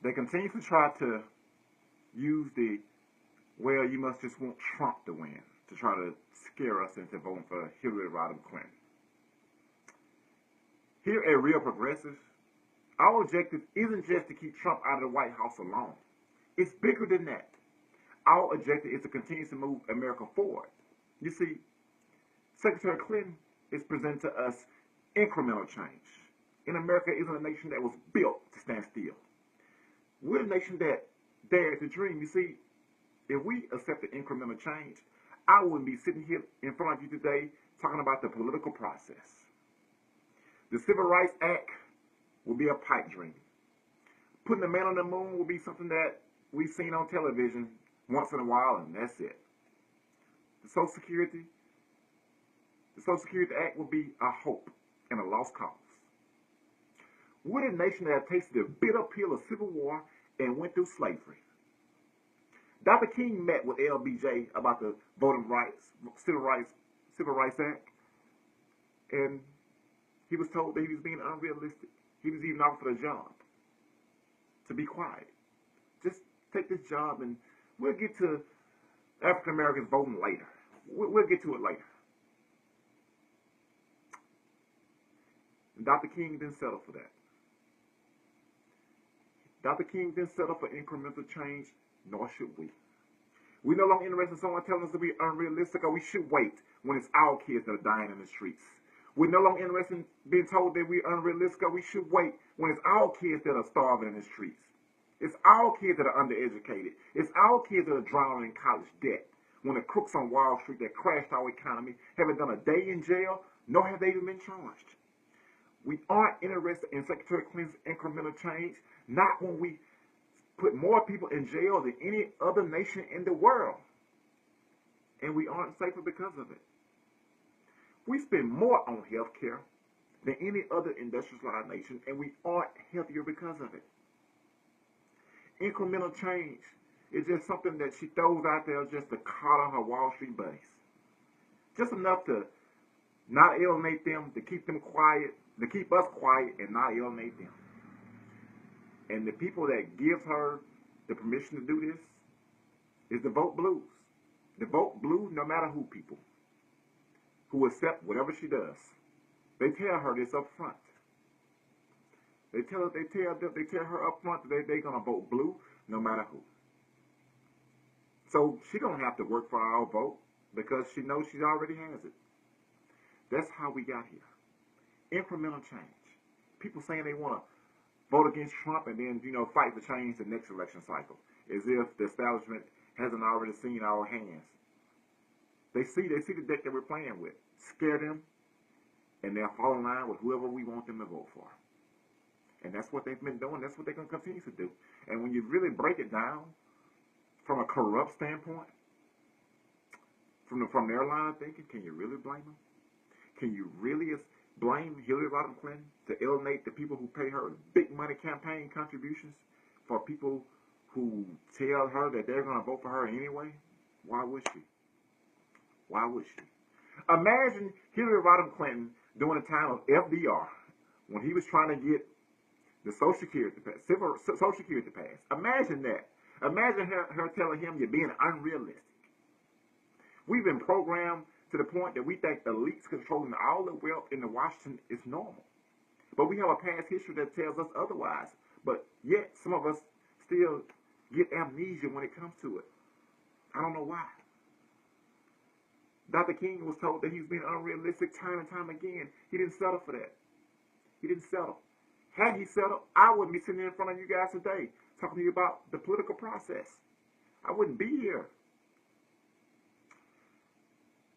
They continue to try to use the, well, you must just want Trump to win, to try to scare us into voting for Hillary Rodham Clinton. Here at Real Progressives, our objective isn't just to keep Trump out of the White House alone. It's bigger than that. Our objective is to continue to move America forward. You see, Secretary Clinton is presenting to us incremental change. And America isn't a nation that was built to stand still. We're a nation that dared to dream. You see, if we accepted incremental change, I wouldn't be sitting here in front of you today talking about the political process. The Civil Rights Act will be a pipe dream. Putting a man on the moon will be something that we've seen on television once in a while, and that's it. The Social Security Act will be a hope and a lost cause. We're the nation that tasted the bitter pill of civil war and went through slavery. Dr. King met with LBJ about the Civil Rights Act, and he was told that he was being unrealistic. He was even offered a job to be quiet. Just take this job and we'll get to African Americans voting later. We'll get to it later. And Dr. King didn't settle for that. Dr. King didn't settle for incremental change, nor should we. We're no longer interested in someone telling us to be unrealistic, or we should wait when it's our kids that are dying in the streets. We're no longer interested in being told that we're unrealistic, or we should wait when it's our kids that are starving in the streets. It's our kids that are undereducated. It's our kids that are drowning in college debt. When the crooks on Wall Street that crashed our economy haven't done a day in jail, nor have they even been charged. We aren't interested in Secretary Clinton's incremental change, not when we put more people in jail than any other nation in the world. And we aren't safer because of it. We spend more on health care than any other industrialized nation, and we aren't healthier because of it. Incremental change is just something that she throws out there just to coddle her Wall Street buddies. Just enough to not alienate them, to keep them quiet, to keep us quiet and not alienate them. And the people that give her the permission to do this is the vote blues. The vote blue no matter who people who accept whatever she does. They tell her this up front. They tell her up front that they're gonna vote blue no matter who. So she don't have to work for our vote because she knows she already has it. That's how we got here. Incremental change. People saying they want to vote against Trump and then, fight for change the next election cycle, as if the establishment hasn't already seen our hands. They see the deck that we're playing with. Scare them, and they'll fall in line with whoever we want them to vote for. And that's what they've been doing. That's what they're going to continue to do. And when you really break it down from a corrupt standpoint, from their line of thinking, can you really blame them? Can you really blame Hillary Rodham Clinton to alienate the people who pay her big money campaign contributions for people who tell her that they're going to vote for her anyway? Why would she? Why would she? Imagine Hillary Rodham Clinton during the time of FDR, when he was trying to get the Social Security passed. Imagine that. Imagine her telling him you're being unrealistic. We've been programmed to the point that we think elites controlling all the wealth in Washington is normal. But we have a past history that tells us otherwise. But yet, some of us still get amnesia when it comes to it. I don't know why. Dr. King was told that he was being unrealistic time and time again. He didn't settle for that. He didn't settle. Had he settled, I wouldn't be sitting in front of you guys today talking to you about the political process. I wouldn't be here.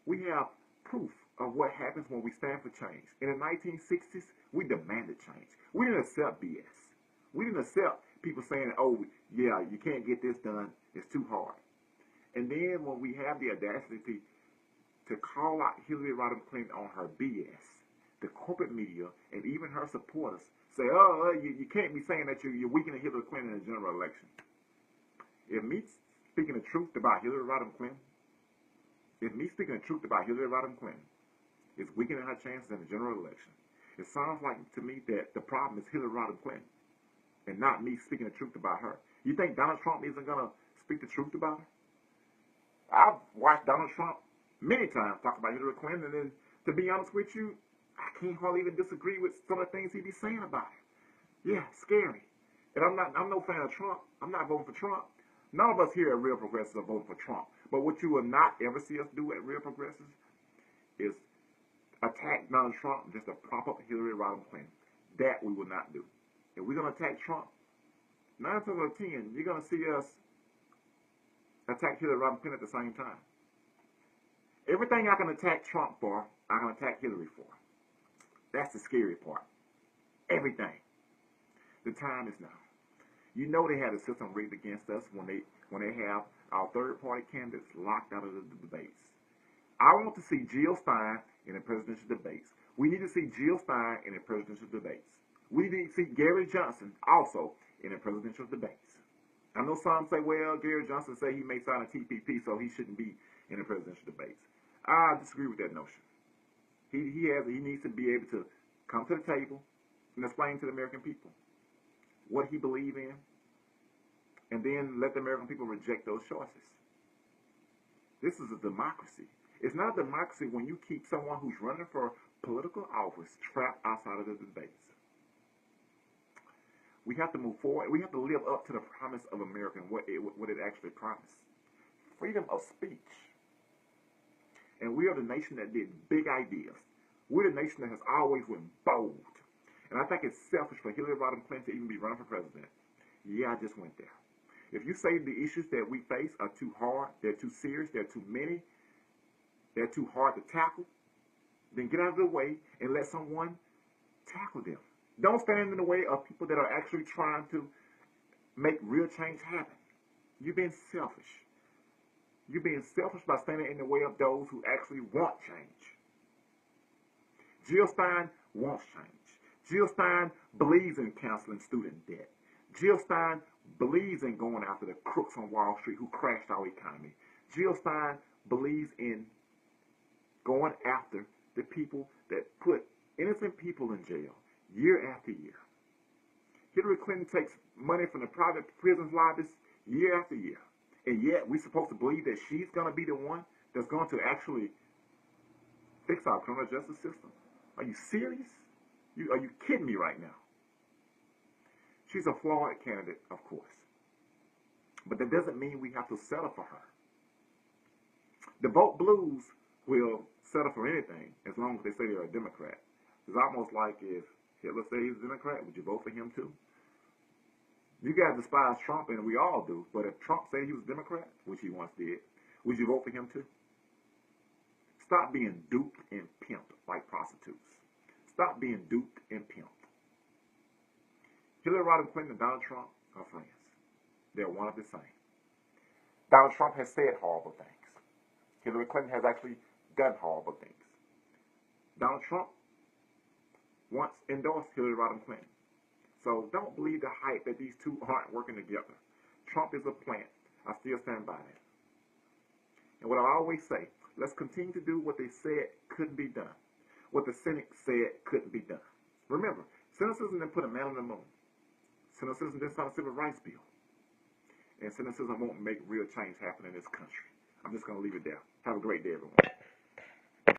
We have proof of what happens when we stand for change. In the 1960s, we demanded change. We didn't accept BS. We didn't accept people saying, oh, yeah, you can't get this done. It's too hard. And then when we have the audacity to call out Hillary Rodham Clinton on her BS, the corporate media and even her supporters say, oh, you can't be saying that you're weakening Hillary Clinton in the general election. If me speaking the truth about Hillary Rodham Clinton, is weakening her chances in the general election, it sounds like to me that the problem is Hillary Rodham Clinton. and not me speaking the truth about her. You think Donald Trump isn't going to speak the truth about her? I've watched Donald Trump many times talk about Hillary Clinton, and then, to be honest with you, I can't hardly even disagree with some of the things he be saying about her. Yeah, scary. And I'm no fan of Trump. I'm not voting for Trump. None of us here at Real Progressives are voting for Trump. But what you will not ever see us do at Real Progressives is attack Donald Trump just to prop up Hillary Clinton. That we will not do. If we're going to attack Trump, 9 times out of 10, you're going to see us attack Hillary Clinton at the same time. Everything I can attack Trump for, I can attack Hillary for. That's the scary part. Everything. The time is now. You know they had a system rigged against us when they have our third-party candidates locked out of the debates. I want to see Jill Stein in the presidential debates. We need to see Jill Stein in the presidential debates. We need to see Gary Johnson also in the presidential debates. I know some say, well, Gary Johnson say he may sign a TPP, so he shouldn't be in the presidential debates. I disagree with that notion. He needs to be able to come to the table and explain to the American people what he believes in, and then let the American people reject those choices. This is a democracy. It's not a democracy when you keep someone who's running for political office trapped outside of the debates. We have to move forward. We have to live up to the promise of America and what it actually promised. Freedom of speech. And we are the nation that did big ideas. We're the nation that has always went bold. And I think it's selfish for Hillary Clinton to even be running for president. Yeah, I just went there. If you say the issues that we face are too hard, they're too serious, they're too many, they're too hard to tackle, then get out of the way and let someone tackle them. Don't stand in the way of people that are actually trying to make real change happen. You're being selfish. You're being selfish by standing in the way of those who actually want change. Jill Stein wants change. Jill Stein believes in canceling student debt. Jill Stein believes in going after the crooks on Wall Street who crashed our economy. Jill Stein believes in going after the people that put innocent people in jail year after year. Hillary Clinton takes money from the private prisons lobbies year after year. And yet we're supposed to believe that she's going to be the one that's going to actually fix our criminal justice system. Are you serious? Are you kidding me right now? She's a flawed candidate, of course. But that doesn't mean we have to settle for her. The vote blues will settle for anything as long as they say they're a Democrat. It's almost like if Hitler said he's a Democrat, would you vote for him too? You guys despise Trump, and we all do. But if Trump said he was a Democrat, which he once did, would you vote for him too? Stop being duped and pimped like prostitutes. Stop being duped and pimped. Hillary Clinton and Donald Trump are friends. They're one of the same. Donald Trump has said horrible things. Hillary Clinton has actually done horrible things. Donald Trump once endorsed Hillary Clinton. So don't believe the hype that these two aren't working together. Trump is a plant. I still stand by that. And what I always say, let's continue to do what they said couldn't be done. What the cynics said couldn't be done. Remember, cynicism didn't put a man on the moon. Cynicism didn't sign a civil rights bill. And cynicism won't make real change happen in this country. I'm just going to leave it there. Have a great day, everyone.